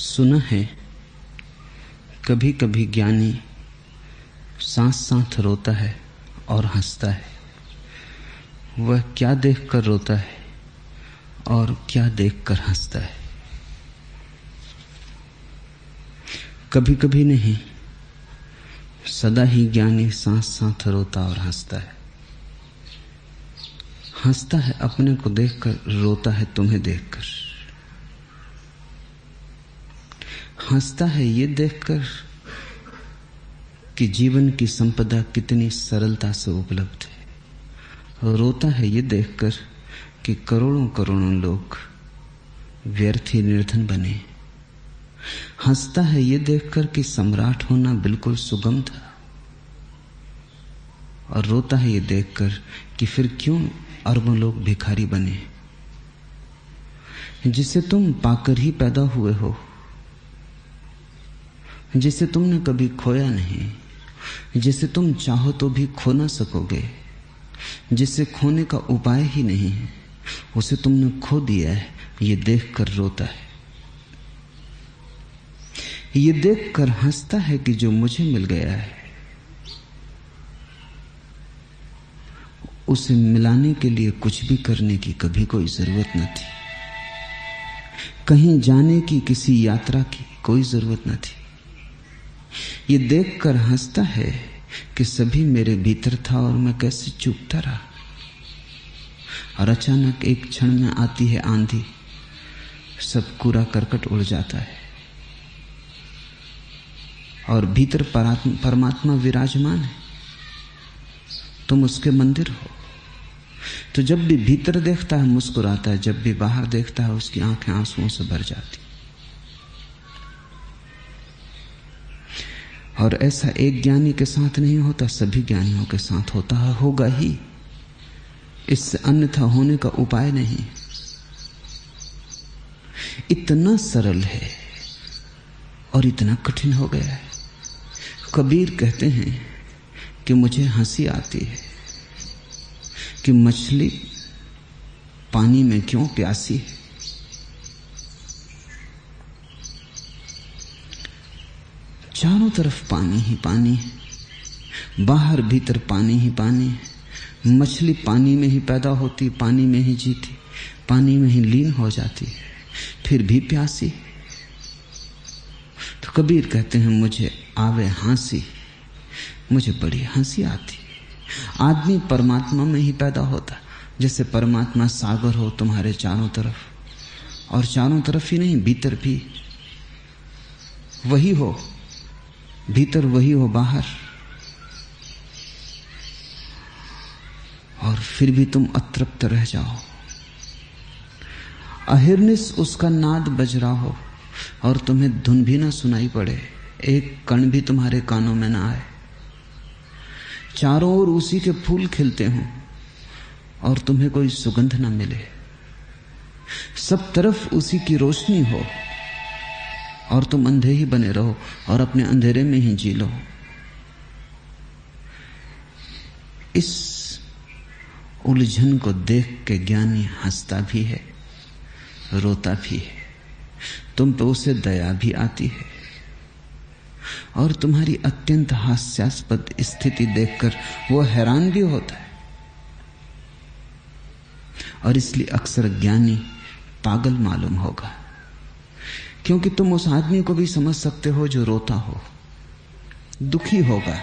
सुना है कभी कभी ज्ञानी साथ साथ रोता है और हंसता है। वह क्या देखकर रोता है और क्या देखकर हंसता है? कभी कभी नहीं, सदा ही ज्ञानी साथ साथ रोता और हंसता है। हंसता है अपने को देखकर, रोता है तुम्हें देखकर। हंसता है ये देखकर कि जीवन की संपदा कितनी सरलता से उपलब्ध है, और रोता है ये देखकर कि करोड़ों करोड़ों लोग व्यर्थ ही निर्धन बने। हंसता है ये देखकर कि सम्राट होना बिल्कुल सुगम था, और रोता है ये देखकर कि फिर क्यों अरबों लोग भिखारी बने। जिसे तुम पाकर ही पैदा हुए हो, जिसे तुमने कभी खोया नहीं, जिसे तुम चाहो तो भी खो ना सकोगे, जिसे खोने का उपाय ही नहीं है, उसे तुमने खो दिया है, ये देखकर रोता है। ये देखकर हंसता है कि जो मुझे मिल गया है उसे मिलाने के लिए कुछ भी करने की कभी कोई जरूरत न थी। कहीं जाने की, किसी यात्रा की कोई जरूरत न थी। ये देखकर हंसता है कि सभी मेरे भीतर था और मैं कैसे चूकता रहा, और अचानक एक क्षण में आती है आंधी, सब कूड़ा करकट उड़ जाता है और भीतर परमात्मा विराजमान है। तुम उसके मंदिर हो। तो जब भी भीतर देखता है मुस्कुराता है, जब भी बाहर देखता है उसकी आंखें आंसुओं से भर जाती। और ऐसा एक ज्ञानी के साथ नहीं होता, सभी ज्ञानियों के साथ होता है, होगा ही। इससे अन्यथा होने का उपाय नहीं। इतना सरल है और इतना कठिन हो गया है। कबीर कहते हैं कि मुझे हंसी आती है कि मछली पानी में क्यों प्यासी है। चारों तरफ पानी ही पानी है, बाहर भीतर पानी ही पानी है। मछली पानी में ही पैदा होती, पानी में ही जीती, पानी में ही लीन हो जाती है, फिर भी प्यासी। तो कबीर कहते हैं मुझे आवे हंसी, मुझे बड़ी हंसी आती। आदमी परमात्मा में ही पैदा होता, जैसे परमात्मा सागर हो तुम्हारे चारों तरफ, और चारों तरफ ही नहीं भीतर भी वही हो, भीतर वही हो बाहर, और फिर भी तुम अतृप्त रह जाओ। अहिर्निश उसका नाद बज रहा हो और तुम्हें धुन भी ना सुनाई पड़े, एक कण भी तुम्हारे कानों में ना आए। चारों ओर उसी के फूल खिलते हों और तुम्हें कोई सुगंध ना मिले। सब तरफ उसी की रोशनी हो और तुम अंधे ही बने रहो और अपने अंधेरे में ही जी लो। इस उलझन को देख के ज्ञानी हंसता भी है, रोता भी है। तुम पे उसे दया भी आती है, और तुम्हारी अत्यंत हास्यास्पद स्थिति देखकर वो हैरान भी होता है। और इसलिए अक्सर ज्ञानी पागल मालूम होगा, क्योंकि तुम उस आदमी को भी समझ सकते हो जो रोता हो, दुखी होगा।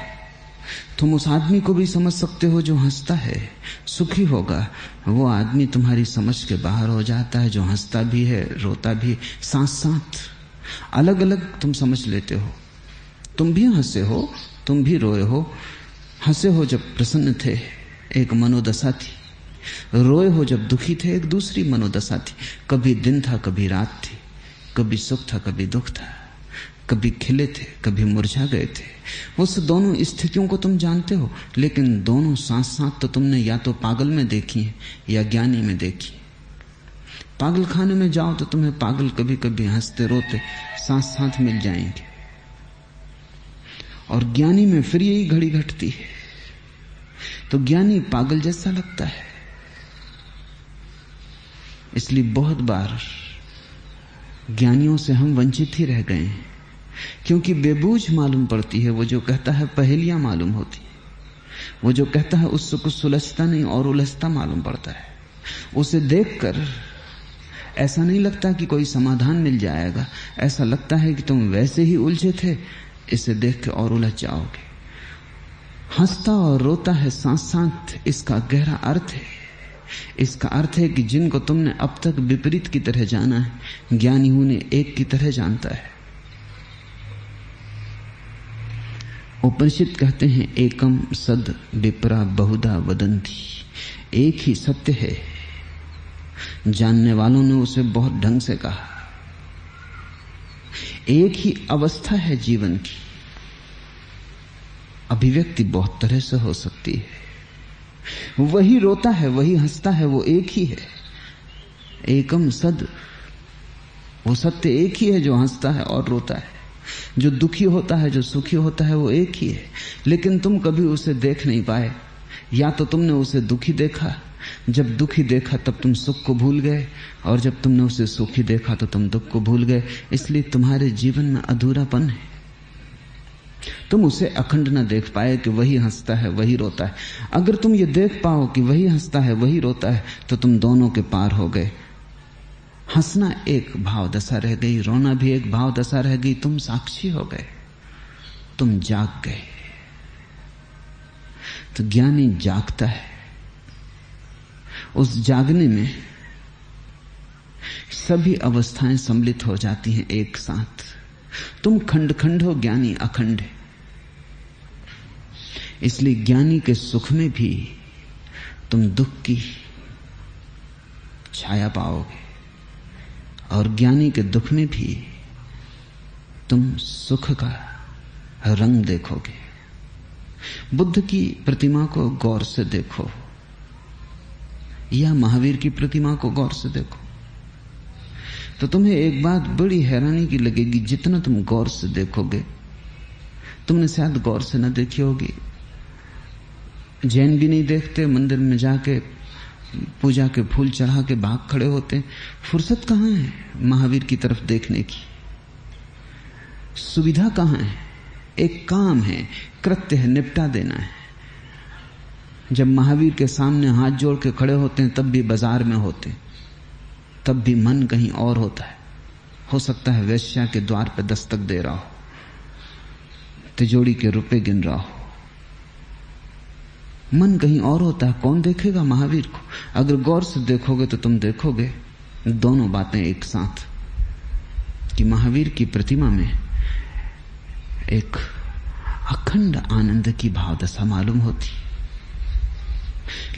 तुम उस आदमी को भी समझ सकते हो जो हंसता है, सुखी होगा। वो आदमी तुम्हारी समझ के बाहर हो जाता है जो हंसता भी है, रोता भी, साथ साथ अलग अलग तुम समझ लेते हो। तुम भी हंसे हो, तुम भी रोए हो। हंसे हो जब प्रसन्न थे, एक मनोदशा थी। रोए हो जब दुखी थे, एक दूसरी मनोदशा थी। कभी दिन था, कभी रात थी, कभी सुख था, कभी दुख था, कभी खिले थे, कभी मुरझा गए थे। उस दोनों स्थितियों को तुम जानते हो, लेकिन दोनों साथ साथ तो तुमने या तो पागल में देखी है या ज्ञानी में देखी। पागल खाने में जाओ तो तुम्हें पागल कभी कभी हंसते रोते साथ साथ मिल जाएंगे, और ज्ञानी में फिर यही घड़ी घटती है। तो ज्ञानी पागल जैसा लगता है। इसलिए बहुत बार ज्ञानियों से हम वंचित ही रह गए हैं, क्योंकि बेबूझ मालूम पड़ती है। वो जो कहता है पहेलियां मालूम होती है, वो जो कहता है उससे कुछ सुलझता नहीं और उलझता मालूम पड़ता है। उसे देखकर ऐसा नहीं लगता कि कोई समाधान मिल जाएगा, ऐसा लगता है कि तुम वैसे ही उलझे थे, इसे देख के और उलझ जाओगे। हंसता और रोता है साथ साथ, इसका गहरा अर्थ है। इसका अर्थ है कि जिनको तुमने अब तक विपरीत की तरह जाना है, ज्ञानी उन्हें एक की तरह जानता है। उपनिषद कहते हैं एकम सद विप्रा बहुधा वदंती, एक ही सत्य है। जानने वालों ने उसे बहुत ढंग से कहा। एक ही अवस्था है जीवन की, अभिव्यक्ति बहुत तरह से हो सकती है। वही रोता है, वही हंसता है, वो एक ही है। एकम सद, वो सत्य एक ही है जो हंसता है और रोता है, जो दुखी होता है, जो सुखी होता है, वो एक ही है। लेकिन तुम कभी उसे देख नहीं पाए। या तो तुमने उसे दुखी देखा, जब दुखी देखा तब तुम सुख को भूल गए, और जब तुमने उसे सुखी देखा तो तुम दुख को भूल गए। इसलिए तुम्हारे जीवन में अधूरापन है। तुम उसे अखंड न देख पाए कि वही हंसता है, वही रोता है। अगर तुम ये देख पाओ कि वही हंसता है, वही रोता है, तो तुम दोनों के पार हो गए। हंसना एक भाव दशा रह गई, रोना भी एक भाव दशा रह गई। तुम साक्षी हो गए, तुम जाग गए। तो ज्ञानी जागता है। उस जागने में सभी अवस्थाएं सम्मिलित हो जाती हैं एक साथ। तुम खंड खंड हो, ज्ञानी अखंड है। इसलिए ज्ञानी के सुख में भी तुम दुख की छाया पाओगे, और ज्ञानी के दुख में भी तुम सुख का रंग देखोगे। बुद्ध की प्रतिमा को गौर से देखो, या महावीर की प्रतिमा को गौर से देखो, तो तुम्हें एक बात बड़ी हैरानी की लगेगी। जितना तुम गौर से देखोगे, तुमने शायद गौर से न देखी होगी, जैन भी नहीं देखते, मंदिर में जाके पूजा के फूल चढ़ा के भाग खड़े होते। फुर्सत कहाँ है महावीर की तरफ देखने की? सुविधा कहाँ है? एक काम है, कृत्य है, निपटा देना है। जब महावीर के सामने हाथ जोड़ के खड़े होते हैं तब भी बाजार में होते, तब भी मन कहीं और होता है। हो सकता है वेश्या के द्वार पर दस्तक दे रहा हो, तिजोरी के रुपए गिन रहा हो, मन कहीं और होता है। कौन देखेगा महावीर को? अगर गौर से देखोगे तो तुम देखोगे दोनों बातें एक साथ, कि महावीर की प्रतिमा में एक अखंड आनंद की भावदशा मालूम होती,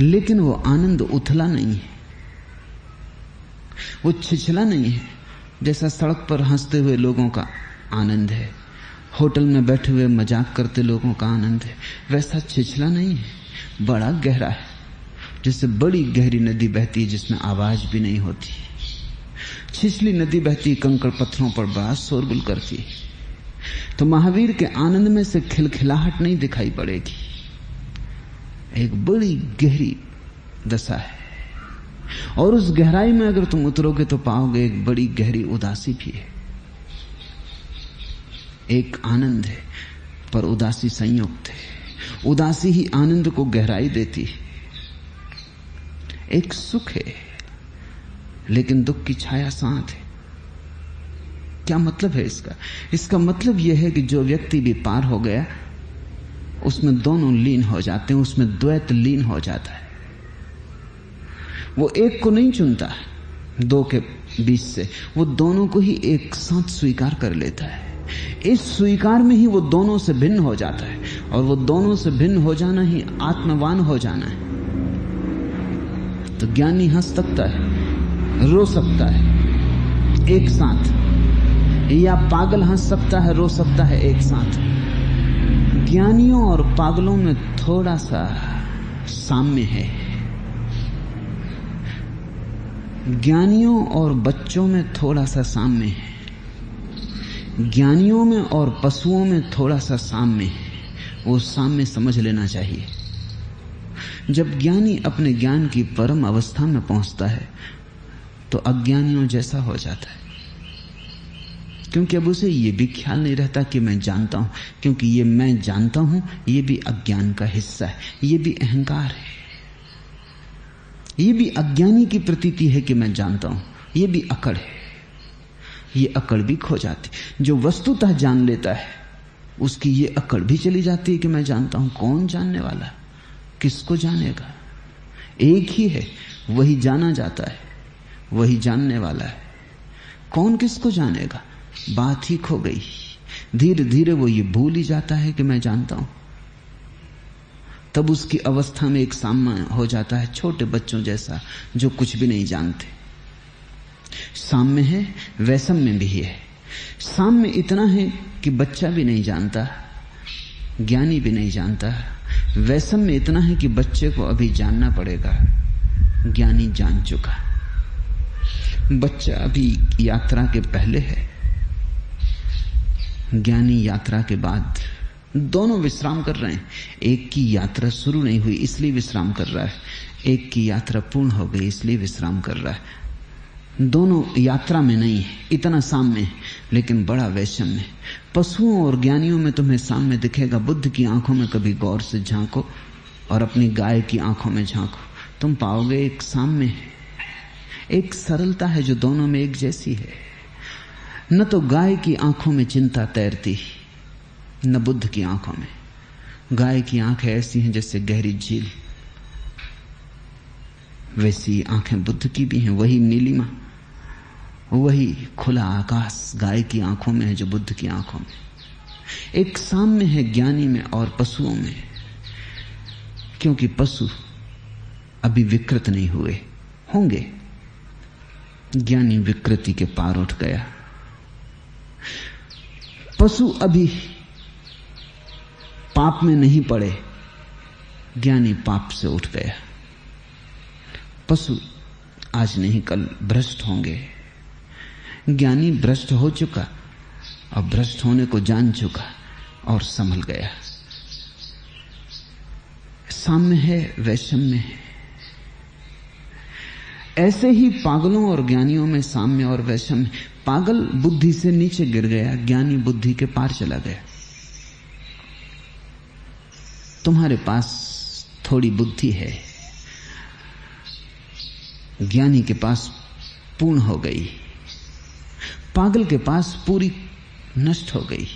लेकिन वो आनंद उथला नहीं है, वो छिछला नहीं है। जैसा सड़क पर हंसते हुए लोगों का आनंद है, होटल में बैठे हुए मजाक करते लोगों का आनंद है, वैसा छिछला नहीं है, बड़ा गहरा है। जैसे बड़ी गहरी नदी बहती है जिसमें आवाज भी नहीं होती। छिछली नदी बहती कंकड़ पत्थरों पर बड़ा शोरगुल करती है। तो महावीर के आनंद में से खिलखिलाहट नहीं दिखाई पड़ेगी, एक बड़ी गहरी दशा है। और उस गहराई में अगर तुम उतरोगे तो पाओगे एक बड़ी गहरी उदासी भी है। एक आनंद है पर उदासी संयुक्त है। उदासी ही आनंद को गहराई देती है। एक सुख है लेकिन दुख की छाया साथ है। क्या मतलब है इसका? इसका मतलब यह है कि जो व्यक्ति भी पार हो गया उसमें दोनों लीन हो जाते हैं, उसमें द्वैत लीन हो जाता है। वो एक को नहीं चुनता दो के बीच से, वो दोनों को ही एक साथ स्वीकार कर लेता है। इस स्वीकार में ही वो दोनों से भिन्न हो जाता है, और वो दोनों से भिन्न हो जाना ही आत्मवान हो जाना है। तो ज्ञानी हंस सकता है, रो सकता है एक साथ, या पागल हंस सकता है, रो सकता है एक साथ। ज्ञानियों और पागलों में थोड़ा सा साम्य है। ज्ञानियों और बच्चों में थोड़ा सा साम्य है। ज्ञानियों में और पशुओं में थोड़ा सा साम्य है। वो साम्य समझ लेना चाहिए। जब ज्ञानी अपने ज्ञान की परम अवस्था में पहुंचता है तो अज्ञानियों जैसा हो जाता है। क्योंकि अब उसे ये भी ख्याल नहीं रहता कि मैं जानता हूं, क्योंकि ये मैं जानता हूं ये भी अज्ञान का हिस्सा है, ये भी अहंकार है, ये भी अज्ञानी की प्रतीति है कि मैं जानता हूं, ये भी अकड़ है। ये अकड़ भी खो जाती। जो वस्तुतः जान लेता है उसकी ये अकड़ भी चली जाती है कि मैं जानता हूं। कौन जानने वाला, किसको जानेगा? एक ही है, वही जाना जाता है, वही जानने वाला है। कौन किसको जानेगा? बात ही खो गई। धीरे धीरे वो ये भूल ही जाता है कि मैं जानता हूं। तब उसकी अवस्था में एक साम्य हो जाता है, छोटे बच्चों जैसा जो कुछ भी नहीं जानते। साम्य है, वैषम्य भी है। साम्य इतना है कि बच्चा भी नहीं जानता, ज्ञानी भी नहीं जानता। वैषम्य इतना है कि बच्चे को अभी जानना पड़ेगा, ज्ञानी जान चुका। बच्चा अभी यात्रा के पहले है, ज्ञानी यात्रा के बाद। दोनों विश्राम कर रहे हैं। एक की यात्रा शुरू नहीं हुई इसलिए विश्राम कर रहा है, एक की यात्रा पूर्ण हो गई इसलिए विश्राम कर रहा है। दोनों यात्रा में नहीं है, इतना साम्य है, लेकिन बड़ा वैषम्य है। पशुओं और ज्ञानियों में तुम्हें साम्य दिखेगा। बुद्ध की आंखों में कभी गौर से झांको और अपनी गाय की आंखों में झांको, तुम पाओगे एक साम्य है, एक सरलता है जो दोनों में एक जैसी है। न तो गाय की आंखों में चिंता तैरती, न बुद्ध की आंखों में। गाय की आंखें ऐसी हैं जैसे गहरी झील, वैसी आंखें बुद्ध की भी हैं। वही नीलिमा, वही खुला आकाश गाय की आंखों में है जो बुद्ध की आंखों में। एक साम्य है ज्ञानी में और पशुओं में, क्योंकि पशु अभी विकृत नहीं हुए, होंगे। ज्ञानी विकृति के पार उठ गया। पशु अभी पाप में नहीं पड़े, ज्ञानी पाप से उठ गया। पशु आज नहीं कल भ्रष्ट होंगे, ज्ञानी भ्रष्ट हो चुका और भ्रष्ट होने को जान चुका और संभल गया। साम्य है, वैषम्य है। ऐसे ही पागलों और ज्ञानियों में साम्य और वैषम्य। पागल बुद्धि से नीचे गिर गया, ज्ञानी बुद्धि के पार चला गया। तुम्हारे पास थोड़ी बुद्धि है, ज्ञानी के पास पूर्ण हो गई, पागल के पास पूरी नष्ट हो गई।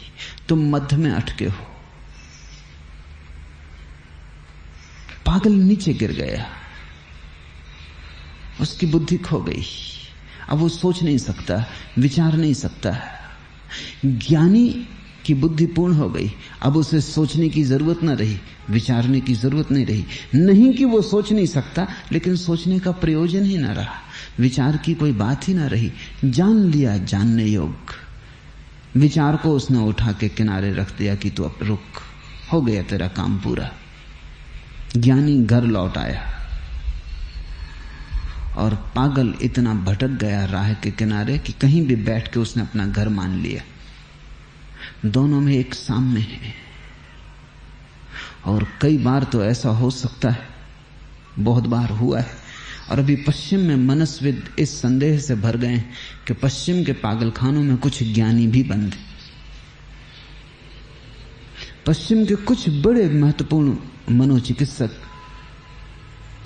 तुम मध्य में अटके हो। पागल नीचे गिर गया, उसकी बुद्धि खो गई, अब वो सोच नहीं सकता, विचार नहीं सकता। ज्ञानी की बुद्धि पूर्ण हो गई, अब उसे सोचने की जरूरत न रही, विचारने की जरूरत नहीं रही। नहीं कि वो सोच नहीं सकता, लेकिन सोचने का प्रयोजन ही न रहा, विचार की कोई बात ही न रही। जान लिया जानने योग्य। विचार को उसने उठा के किनारे रख दिया कि तू अब रुक, हो गया तेरा काम पूरा। ज्ञानी घर लौट आया और पागल इतना भटक गया राह के किनारे कि कहीं भी बैठ के उसने अपना घर मान लिया। दोनों में एक साम्य है। और कई बार तो ऐसा हो सकता है, बहुत बार हुआ है। और अभी पश्चिम में मनस्विद इस संदेह से भर गए कि पश्चिम के पागलखानों में कुछ ज्ञानी भी बंद हैं। पश्चिम के कुछ बड़े महत्वपूर्ण मनोचिकित्सक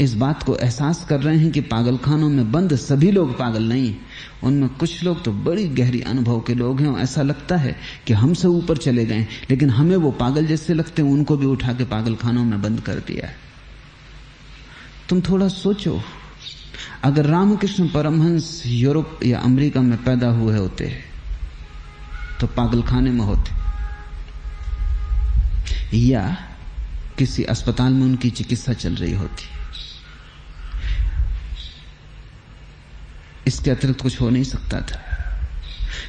इस बात को एहसास कर रहे हैं कि पागलखानों में बंद सभी लोग पागल नहीं हैं। उनमें कुछ लोग तो बड़ी गहरी अनुभव के लोग हैं, ऐसा लगता है कि हमसे ऊपर चले गए, लेकिन हमें वो पागल जैसे लगते हैं, उनको भी उठा के पागलखानों में बंद कर दिया है। तुम थोड़ा सोचो, अगर रामकृष्ण परमहंस यूरोप या अमेरिका में पैदा हुए होते तो पागलखाने में होते, या किसी अस्पताल में उनकी चिकित्सा चल रही होती। इसके अतिरिक्त कुछ हो नहीं सकता था,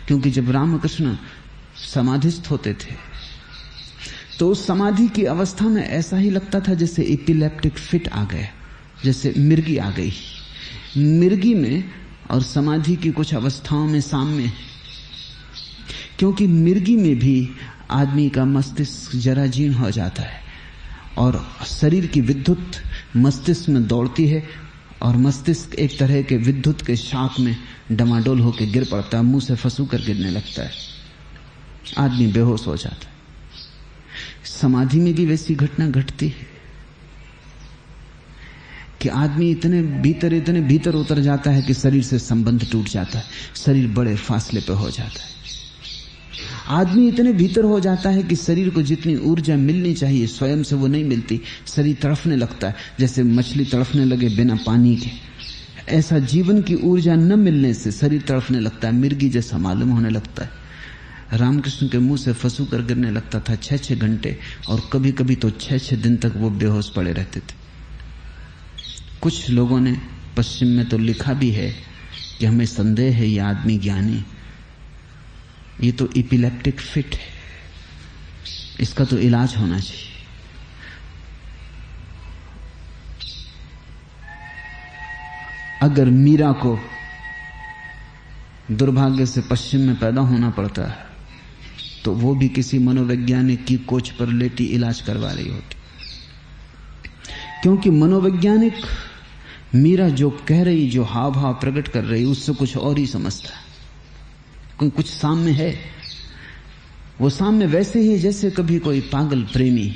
क्योंकि जब रामकृष्ण समाधिस्थ होते थे तो उस समाधि की अवस्था में ऐसा ही लगता था जैसे एपिलेप्टिक फिट आ गया, जैसे मिर्गी आ गई। मिर्गी में और समाधि की कुछ अवस्थाओं में साम्य है, क्योंकि मिर्गी में भी आदमी का मस्तिष्क जराजीर्ण हो जाता है और शरीर की विद्युत मस्तिष्क में दौड़ती है और मस्तिष्क एक तरह के विद्युत के शाक में डमाडोल होकर गिर पड़ता है, मुंह से फंसू कर गिरने लगता है, आदमी बेहोश हो जाता है। समाधि में भी वैसी घटना घटती है कि आदमी इतने भीतर उतर जाता है कि शरीर से संबंध टूट जाता है, शरीर बड़े फासले पर हो जाता है। आदमी इतने भीतर हो जाता है कि शरीर को जितनी ऊर्जा मिलनी चाहिए स्वयं से वो नहीं मिलती, शरीर तड़फने लगता है, जैसे मछली तड़फने लगे बिना पानी के। ऐसा जीवन की ऊर्जा न मिलने से शरीर तड़फने लगता है, मिर्गी जैसा मालूम होने लगता है। रामकृष्ण के मुंह से फंसू कर गिरने लगता था 6-6 घंटे, और कभी कभी तो 6-6 दिन तक वो बेहोश पड़े रहते थे। कुछ लोगों ने पश्चिम में तो लिखा भी है कि हमें संदेह है ये आदमी ज्ञानी, ये तो इपिलेप्टिक फिट है, इसका तो इलाज होना चाहिए। अगर मीरा को दुर्भाग्य से पश्चिम में पैदा होना पड़ता है तो वो भी किसी मनोवैज्ञानिक की कोच पर लेटी इलाज करवा रही होती, क्योंकि मनोवैज्ञानिक मीरा जो कह रही, जो हाव भाव प्रकट कर रही, उससे कुछ और ही समझता है। कुछ साम्य है, वो साम्य वैसे ही जैसे कभी कोई पागल प्रेमी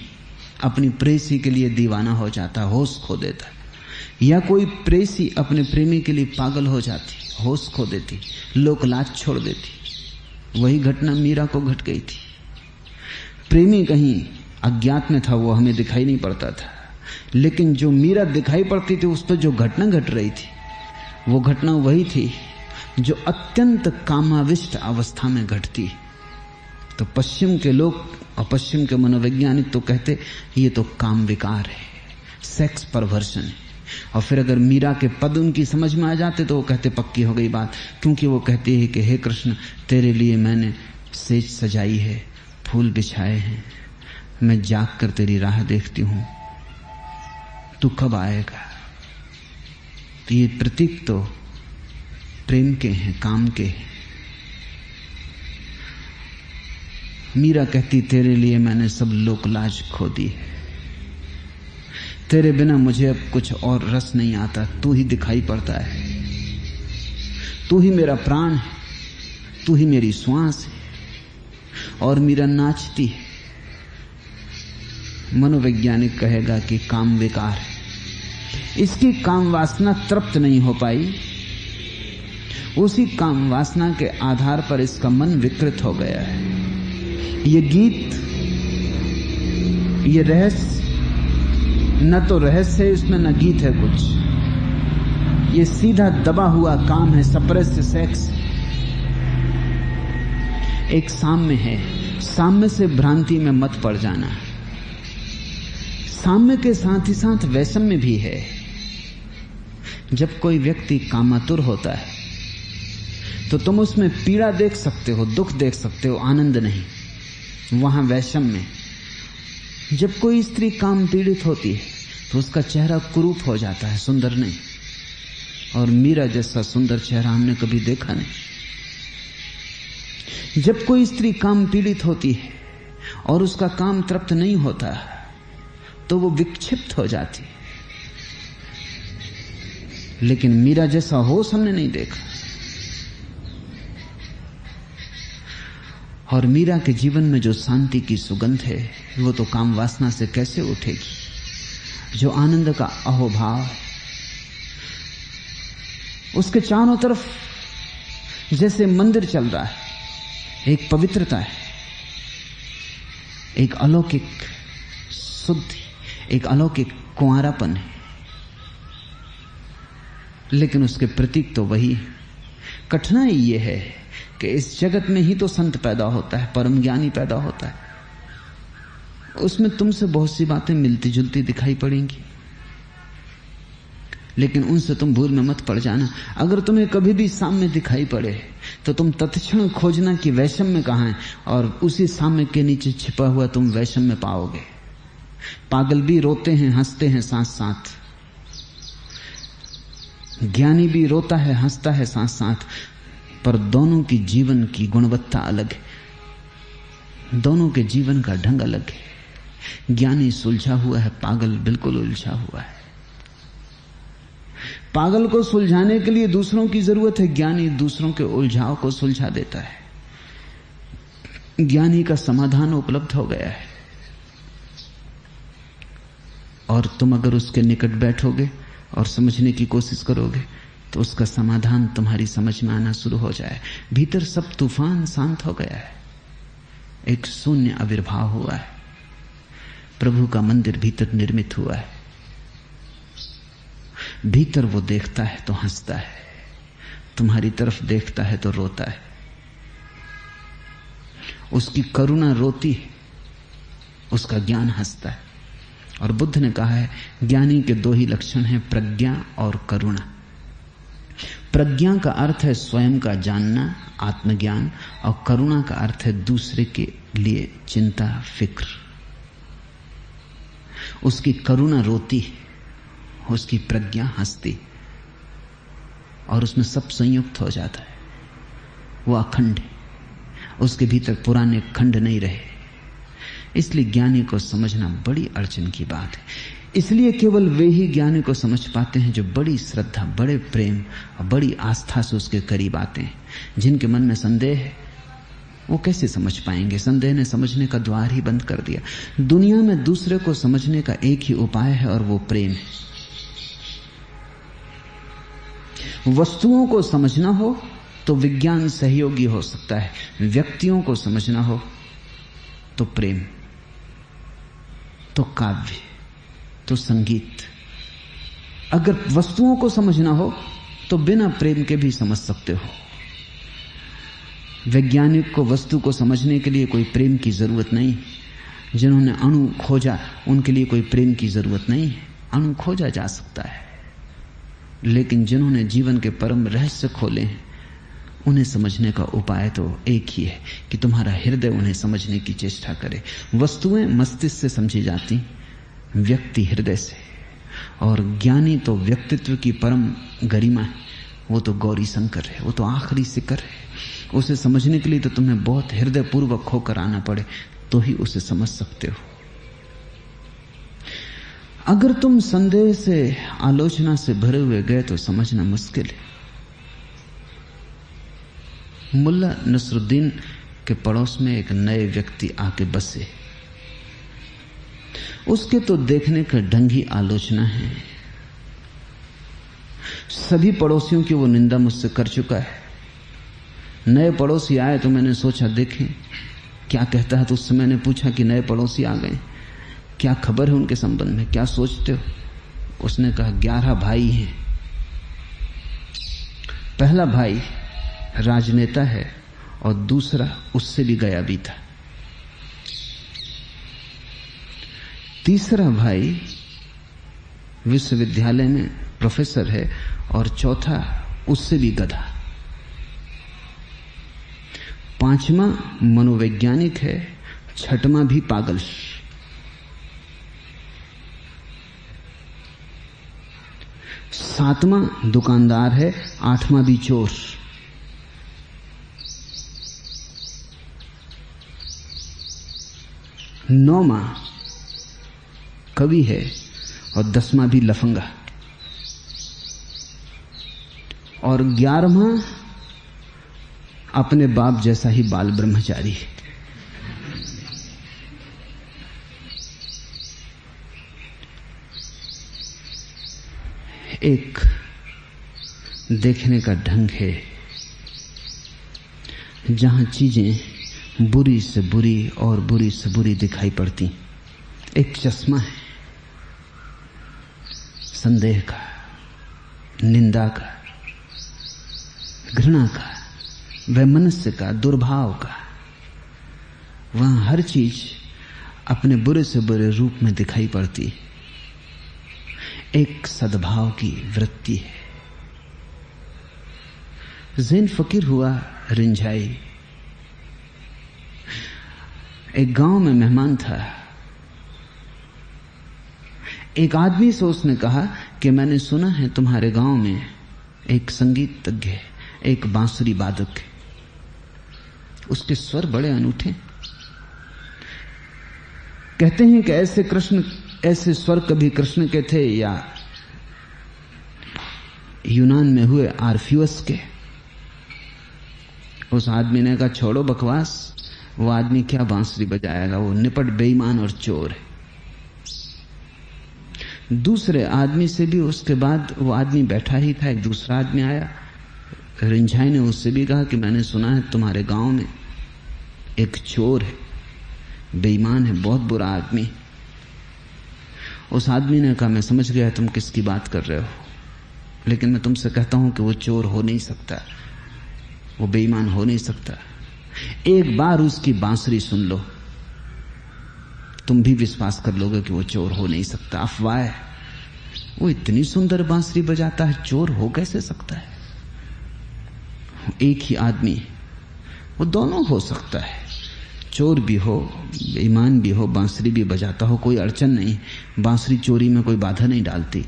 अपनी प्रेसी के लिए दीवाना हो जाता, होश खो देता, या कोई प्रेसी अपने प्रेमी के लिए पागल हो जाती, होश खो देती, लोकलाज छोड़ देती। वही घटना मीरा को घट गई थी। प्रेमी कहीं अज्ञात में था, वो हमें दिखाई नहीं पड़ता था, लेकिन जो मीरा दिखाई पड़ती थी उस पर जो घटना घट रही थी, वो घटना वही थी जो अत्यंत कामाविष्ट अवस्था में घटती। तो पश्चिम के लोग और पश्चिम के मनोवैज्ञानिक तो कहते ये तो काम विकार है, सेक्स परवर्शन है। और फिर अगर मीरा के पद उनकी समझ में आ जाते तो वो कहते पक्की हो गई बात, क्योंकि वो कहती है कि हे कृष्ण, तेरे लिए मैंने सेज सजाई है, फूल बिछाए हैं, मैं जाग कर तेरी राह देखती हूं, तू कब आएगा। तो ये प्रतीक तो प्रेम के हैं, काम के हैं। मीरा कहती तेरे लिए मैंने सब लोकलाज खो दी है, तेरे बिना मुझे अब कुछ और रस नहीं आता, तू ही दिखाई पड़ता है, तू ही मेरा प्राण है, तू ही मेरी श्वास है। और मीरा नाचती है। मनोवैज्ञानिक कहेगा कि काम विकार है, इसकी काम वासना तृप्त नहीं हो पाई, उसी काम वासना के आधार पर इसका मन विकृत हो गया है। ये गीत, ये रहस्य, न तो रहस्य है इसमें, न गीत है कुछ, ये सीधा दबा हुआ काम है, सप्रेस्ड सेक्स। एक साम्य है, साम्य से भ्रांति में मत पड़ जाना। साम्य के साथ ही साथ वैषम्य भी है। जब कोई व्यक्ति कामातुर होता है तो तुम उसमें पीड़ा देख सकते हो, दुख देख सकते हो, आनंद नहीं, वहां वैषम्य। जब कोई स्त्री काम पीड़ित होती है तो उसका चेहरा कुरूप हो जाता है, सुंदर नहीं। और मीरा जैसा सुंदर चेहरा हमने कभी देखा नहीं। जब कोई स्त्री काम पीड़ित होती है और उसका काम तृप्त नहीं होता तो वो विक्षिप्त हो जाती है, लेकिन मीरा जैसा होश हमने नहीं देखा। और मीरा के जीवन में जो शांति की सुगंध है वो तो काम वासना से कैसे उठेगी। जो आनंद का अहोभाव है, उसके चारों तरफ जैसे मंदिर चल रहा है, एक पवित्रता है, एक अलौकिक शुद्धि, एक अलौकिक कुंवारापन है। लेकिन उसके प्रतीक तो वही है। कठिनाई ये है कि इस जगत में ही तो संत पैदा होता है, परम ज्ञानी पैदा होता है, उसमें तुमसे बहुत सी बातें मिलती जुलती दिखाई पड़ेंगी, लेकिन उनसे तुम भूल में मत पड़ जाना। अगर तुम्हें कभी भी साम्य दिखाई पड़े तो तुम तत्क्षण खोजना कि वैषम्य कहाँ है, और उसी साम्य के नीचे छिपा हुआ तुम वैषम्य पाओगे। पागल भी रोते हैं, हंसते हैं साथ साथ, ज्ञानी भी रोता है, हंसता है साथ साथ, पर दोनों की जीवन की गुणवत्ता अलग है, दोनों के जीवन का ढंग अलग है। ज्ञानी सुलझा हुआ है, पागल बिल्कुल उलझा हुआ है। पागल को सुलझाने के लिए दूसरों की जरूरत है, ज्ञानी दूसरों के उलझाव को सुलझा देता है। ज्ञानी का समाधान उपलब्ध हो गया है, और तुम अगर उसके निकट बैठोगे और समझने की कोशिश करोगे तो उसका समाधान तुम्हारी समझ में आना शुरू हो जाए। भीतर सब तूफान शांत हो गया है, एक शून्य आविर्भाव हुआ है, प्रभु का मंदिर भीतर निर्मित हुआ है। भीतर वो देखता है तो हंसता है, तुम्हारी तरफ देखता है तो रोता है। उसकी करुणा रोती है, उसका ज्ञान हंसता है। और बुद्ध ने कहा है ज्ञानी के दो ही लक्षण हैं, प्रज्ञा और करुणा। प्रज्ञा का अर्थ है स्वयं का जानना, आत्मज्ञान, और करुणा का अर्थ है दूसरे के लिए चिंता, फिक्र। उसकी करुणा रोती है, उसकी प्रज्ञा हंसती, और उसमें सब संयुक्त हो जाता है। वो अखंड है, उसके भीतर पुराने खंड नहीं रहे। इसलिए ज्ञानी को समझना बड़ी अड़चन की बात है। इसलिए केवल वे ही ज्ञानी को समझ पाते हैं जो बड़ी श्रद्धा, बड़े प्रेम और बड़ी आस्था से उसके करीब आते हैं। जिनके मन में संदेह है वो कैसे समझ पाएंगे? संदेह ने समझने का द्वार ही बंद कर दिया। दुनिया में दूसरे को समझने का एक ही उपाय है, और वो प्रेम है। वस्तुओं को समझना हो तो विज्ञान सहयोगी हो सकता है, व्यक्तियों को समझना हो तो प्रेम, तो काव्य, तो संगीत। अगर वस्तुओं को समझना हो तो बिना प्रेम के भी समझ सकते हो। वैज्ञानिक को वस्तु को समझने के लिए कोई प्रेम की जरूरत नहीं। जिन्होंने अणु खोजा उनके लिए कोई प्रेम की जरूरत नहीं है। अणु खोजा जा सकता है, लेकिन जिन्होंने जीवन के परम रहस्य खोले हैं उन्हें समझने का उपाय तो एक ही है कि तुम्हारा हृदय उन्हें समझने की चेष्टा करे। वस्तुएं मस्तिष्क से समझी जाती, व्यक्ति हृदय से। और ज्ञानी तो व्यक्तित्व की परम गरिमा है, वो तो गौरी शंकर है, वो तो आखिरी शिखर है। उसे समझने के लिए तो तुम्हें बहुत हृदय पूर्वक होकर आना पड़े तो ही उसे समझ सकते हो। अगर तुम संदेह से, आलोचना से भरे हुए गए तो समझना मुश्किल है। मुल्ला नसरुद्दीन के पड़ोस में एक नए व्यक्ति आके बसे। उसके तो देखने का ढंग ही आलोचना है। सभी पड़ोसियों की वो निंदा मुझसे कर चुका है। नए पड़ोसी आए तो मैंने सोचा देखें क्या कहता है। तो उससे मैंने पूछा कि नए पड़ोसी आ गए, क्या खबर है उनके संबंध में, क्या सोचते हो? उसने कहा 11 भाई हैं। पहला भाई राजनेता है और दूसरा उससे भी गया भी था। तीसरा भाई विश्वविद्यालय में प्रोफेसर है और चौथा उससे भी गधा। पांचवा मनोवैज्ञानिक है, छठवां भी पागल। सातवां दुकानदार है, आठवां भी चोर। नौवां कवि है और 10वां भी लफंगा। और 11वां अपने बाप जैसा ही बाल ब्रह्मचारी है। एक देखने का ढंग है जहां चीजें बुरी से बुरी और बुरी से बुरी दिखाई पड़ती। एक चश्मा है संदेह का, निंदा का, घृणा का, वैमनस्य का, दुर्भाव का। वहां हर चीज अपने बुरे से बुरे रूप में दिखाई पड़ती है। एक सद्भाव की वृत्ति है। ज़ैन फकीर हुआ रिंझाई। एक गांव में मेहमान था। एक आदमी से उसने कहा कि मैंने सुना है तुम्हारे गांव में एक संगीतज्ञ है, एक बांसुरी वादक है, उसके स्वर बड़े अनूठे। कहते हैं कि ऐसे स्वर कभी कृष्ण के थे या यूनान में हुए आर्फियस के। उस आदमी ने कहा छोड़ो बकवास, वो आदमी क्या बांसुरी बजाएगा, वो निपट बेईमान और चोर है। दूसरे आदमी से भी उसके बाद वो आदमी बैठा ही था, एक दूसरा आदमी आया, रिंझाई ने उससे भी कहा कि मैंने सुना है तुम्हारे गांव में एक चोर है, बेईमान है, बहुत बुरा आदमी। उस आदमी ने कहा मैं समझ गया तुम किसकी बात कर रहे हो, लेकिन मैं तुमसे कहता हूं कि वो चोर हो नहीं सकता, वो बेईमान हो नहीं सकता। एक बार उसकी बांसुरी सुन लो, तुम भी विश्वास कर लोगे कि वो चोर हो नहीं सकता। अफवाह है, वो इतनी सुंदर बांसुरी बजाता है, चोर हो कैसे सकता है? एक ही आदमी, वो दोनों हो सकता है, चोर भी हो, बेईमान भी हो, बांसुरी भी बजाता हो, कोई अड़चन नहीं। बांसुरी चोरी में कोई बाधा नहीं डालती,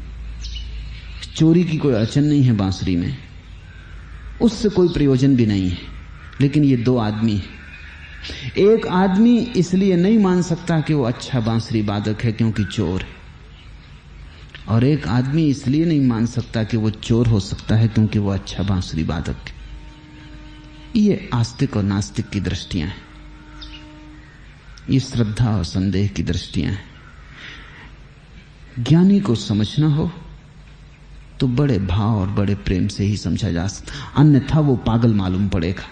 चोरी की कोई अड़चन नहीं है बांसुरी में, उससे कोई प्रयोजन भी नहीं है। लेकिन ये दो आदमी हैं। एक आदमी इसलिए नहीं मान सकता कि वो अच्छा बांसुरी वादक है क्योंकि चोर है, और एक आदमी इसलिए नहीं मान सकता कि वो चोर हो सकता है क्योंकि वो अच्छा बांसुरी वादक है। ये आस्तिक और नास्तिक की दृष्टियां हैं, ये श्रद्धा और संदेह की दृष्टियां हैं। ज्ञानी को समझना हो तो बड़े भाव और बड़े प्रेम से ही समझा जा सकता, अन्यथा वो पागल मालूम पड़ेगा।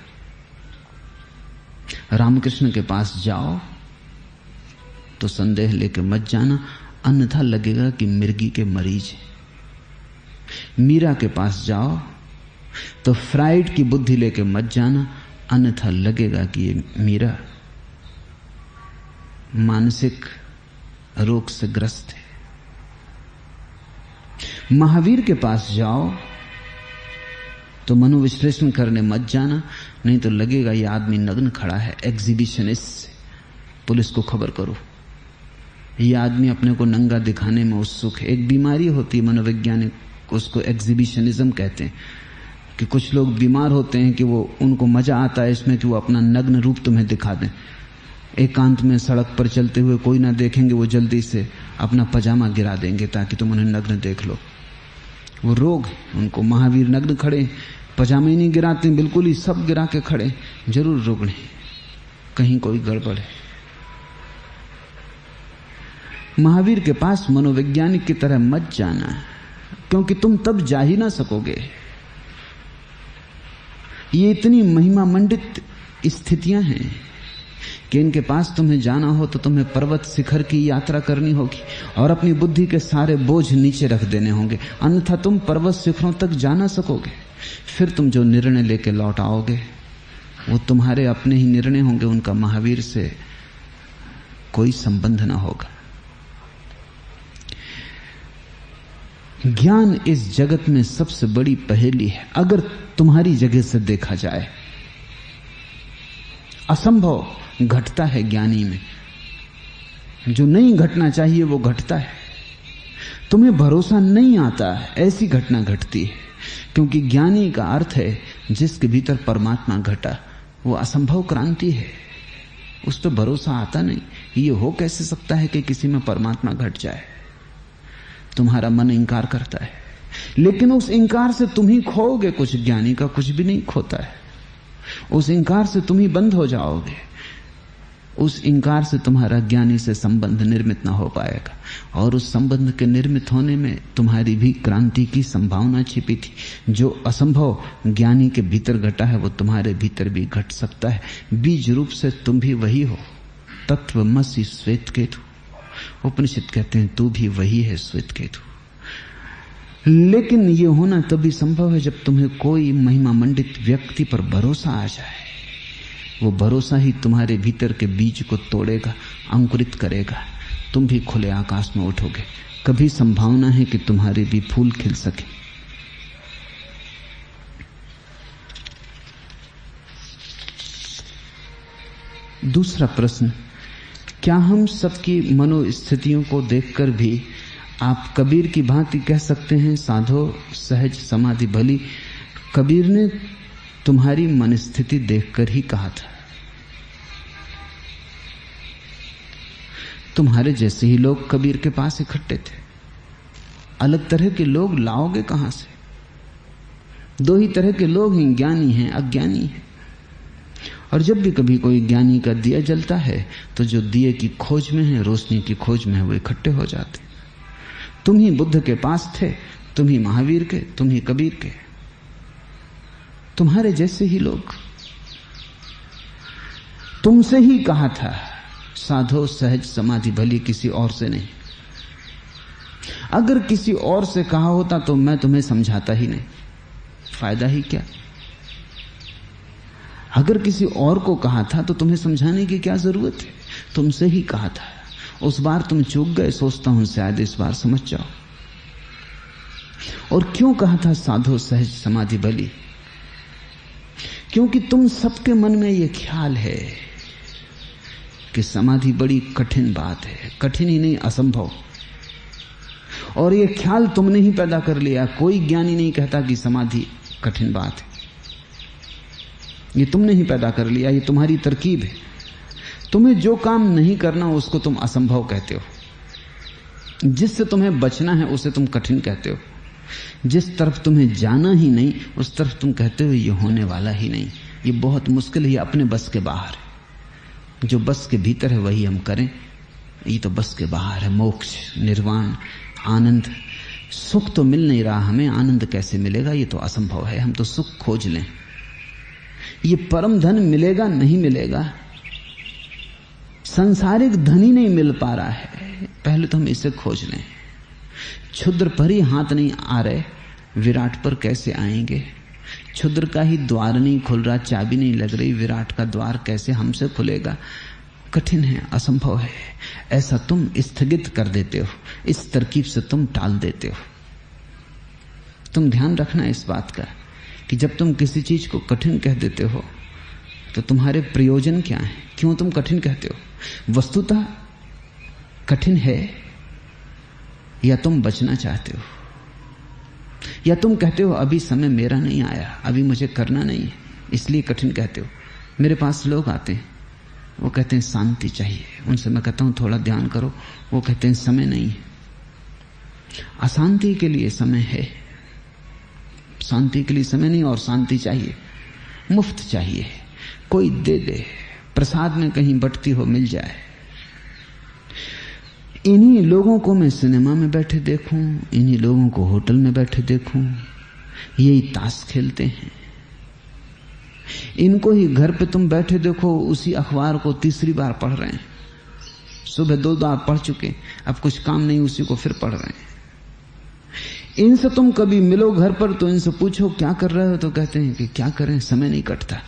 रामकृष्ण के पास जाओ तो संदेह लेके मत जाना, अन्यथा लगेगा कि मिर्गी के मरीज है। मीरा के पास जाओ तो फ्राइड की बुद्धि लेके मत जाना, अन्यथा लगेगा कि ये मीरा मानसिक रोग से ग्रस्त है। महावीर के पास जाओ तो मनोविश्लेषण करने मत जाना, नहीं तो लगेगा ये आदमी नग्न खड़ा है, एग्जीबिशनिस्ट। पुलिस को खबर करो, ये आदमी अपने को नंगा दिखाने में उत्सुक है। एक बीमारी होती है, मनोवैज्ञानिक उसको एग्जीबिशनिज्म कहते हैं, कि कुछ लोग बीमार होते हैं कि वो उनको मजा आता है इसमें कि वो अपना नग्न रूप तुम्हें दिखा दें। एकांत में सड़क पर चलते हुए कोई ना देखेंगे, वो जल्दी से अपना पजामा गिरा देंगे ताकि तुम उन्हें नग्न देख लो। वो रोग है उनको। महावीर नग्न खड़े, पजामे नहीं गिराते, बिल्कुल ही सब गिरा के खड़े, जरूर रुकने, कहीं कोई गड़बड़ है। महावीर के पास मनोवैज्ञानिक की तरह मत जाना, क्योंकि तुम तब जा ही ना सकोगे। ये इतनी महिमा मंडित स्थितियां हैं कि इनके पास तुम्हें जाना हो तो तुम्हें पर्वत शिखर की यात्रा करनी होगी और अपनी बुद्धि के सारे बोझ नीचे रख देने होंगे, अन्यथा तुम पर्वत शिखरों तक जा ना सकोगे। फिर तुम जो निर्णय लेके लौट आओगे वो तुम्हारे अपने ही निर्णय होंगे, उनका महावीर से कोई संबंध ना होगा। ज्ञान इस जगत में सबसे बड़ी पहेली है, अगर तुम्हारी जगह से देखा जाए। असंभव घटता है ज्ञानी में, जो नहीं घटना चाहिए वो घटता है। तुम्हें भरोसा नहीं आता ऐसी घटना घटती है, क्योंकि ज्ञानी का अर्थ है जिसके भीतर परमात्मा घटा। वो असंभव क्रांति है, उस पर भरोसा आता नहीं। ये हो कैसे सकता है कि किसी में परमात्मा घट जाए? तुम्हारा मन इंकार करता है, लेकिन उस इंकार से तुम ही खोओगे कुछ, ज्ञानी का कुछ भी नहीं खोता है। उस इंकार से तुम ही बंद हो जाओगे, उस इंकार से तुम्हारा ज्ञानी से संबंध निर्मित ना हो पाएगा, और उस संबंध के निर्मित होने में तुम्हारी भी क्रांति की संभावना छिपी थी। जो असंभव ज्ञानी के भीतर घटा है वो तुम्हारे भीतर भी घट सकता है। बीज रूप से तुम भी वही हो, तत्वमसि श्वेत केतु। उपनिषद कहते हैं तू भी वही है श्वेत केतु। लेकिन ये होना तभी संभव है जब तुम्हें कोई महिमा मंडित व्यक्ति पर भरोसा आ जाए। वो भरोसा ही तुम्हारे भीतर के बीज को तोड़ेगा, अंकुरित करेगा, तुम भी खुले आकाश में उठोगे। कभी संभावना है कि तुम्हारे भी फूल खिल सके। दूसरा प्रश्न, क्या हम सबकी मनोस्थितियों को देखकर भी आप कबीर की भांति कह सकते हैं साधो सहज समाधि भली? कबीर ने तुम्हारी मनस्थिति देखकर ही कहा था। तुम्हारे जैसे ही लोग कबीर के पास इकट्ठे थे, अलग तरह के लोग लाओगे कहां से? दो ही तरह के लोग हैं, ज्ञानी हैं, अज्ञानी हैं। और जब भी कभी कोई ज्ञानी का दिया जलता है तो जो दिए की खोज में है, रोशनी की खोज में है, वो इकट्ठे हो जाते। तुम ही बुद्ध के पास थे, तुम ही महावीर के, तुम ही कबीर के, तुम्हारे जैसे ही लोग। तुमसे ही कहा था साधो सहज समाधि भली, किसी और से नहीं। अगर किसी और से कहा होता तो मैं तुम्हें समझाता ही नहीं, फायदा ही क्या। अगर किसी और को कहा था तो तुम्हें समझाने की क्या जरूरत है, तुमसे ही कहा था। उस बार तुम चूक गए, सोचता हूं शायद इस बार समझ जाओ। और क्यों कहा था साधो सहज समाधि भली? क्योंकि तुम सबके मन में यह ख्याल है कि समाधि बड़ी कठिन बात है, कठिन ही नहीं, असंभव। और यह ख्याल तुमने ही पैदा कर लिया। कोई ज्ञानी नहीं कहता कि समाधि कठिन बात है, ये तुमने ही पैदा कर लिया, ये तुम्हारी तरकीब है। तुम्हें जो काम नहीं करना उसको तुम असंभव कहते हो, जिससे तुम्हें बचना है उसे तुम कठिन कहते हो, जिस तरफ तुम्हें जाना ही नहीं उस तरफ तुम कहते हो ये होने वाला ही नहीं, ये बहुत मुश्किल है, ये अपने बस के बाहर है। जो बस के भीतर है वही हम करें, ये तो बस के बाहर है। मोक्ष, निर्वाण, आनंद, सुख तो मिल नहीं रहा हमें, आनंद कैसे मिलेगा, ये तो असंभव है। हम तो सुख खोज लें, ये परम धन मिलेगा नहीं मिलेगा, सांसारिक धन ही नहीं मिल पा रहा है, पहले तो हम इसे खोज लें। क्षुद्र पर ही हाथ नहीं आ रहे, विराट पर कैसे आएंगे? क्षुद्र का ही द्वार नहीं खुल रहा, चाबी नहीं लग रही, विराट का द्वार कैसे हमसे खुलेगा? कठिन है, असंभव है। ऐसा तुम स्थगित कर देते हो, इस तरकीब से तुम टाल देते हो। तुम ध्यान रखना इस बात का कि जब तुम किसी चीज को कठिन कह देते हो तो तुम्हारे प्रयोजन क्या है, क्यों तुम कठिन कहते हो? वस्तुतः कठिन है या तुम बचना चाहते हो, या तुम कहते हो अभी समय मेरा नहीं आया, अभी मुझे करना नहीं है, इसलिए कठिन कहते हो। मेरे पास लोग आते हैं, वो कहते हैं शांति चाहिए, उनसे मैं कहता हूं थोड़ा ध्यान करो, वो कहते हैं समय नहीं है। अशांति के लिए समय है, शांति के लिए समय नहीं। और शांति चाहिए, मुफ्त चाहिए, कोई दे दे, प्रसाद में कहीं बटती हो मिल जाए। इन्हीं लोगों को मैं सिनेमा में बैठे देखूं, इन्हीं लोगों को होटल में बैठे देखूं, यही ताश खेलते हैं। इनको ही घर पे तुम बैठे देखो, उसी अखबार को तीसरी बार पढ़ रहे हैं। सुबह 2 बार पढ़ चुके, अब कुछ काम नहीं, उसी को फिर पढ़ रहे हैं। इनसे तुम कभी मिलो घर पर तो इनसे पूछो क्या कर रहे हो, तो कहते हैं कि क्या करें, समय नहीं कटता।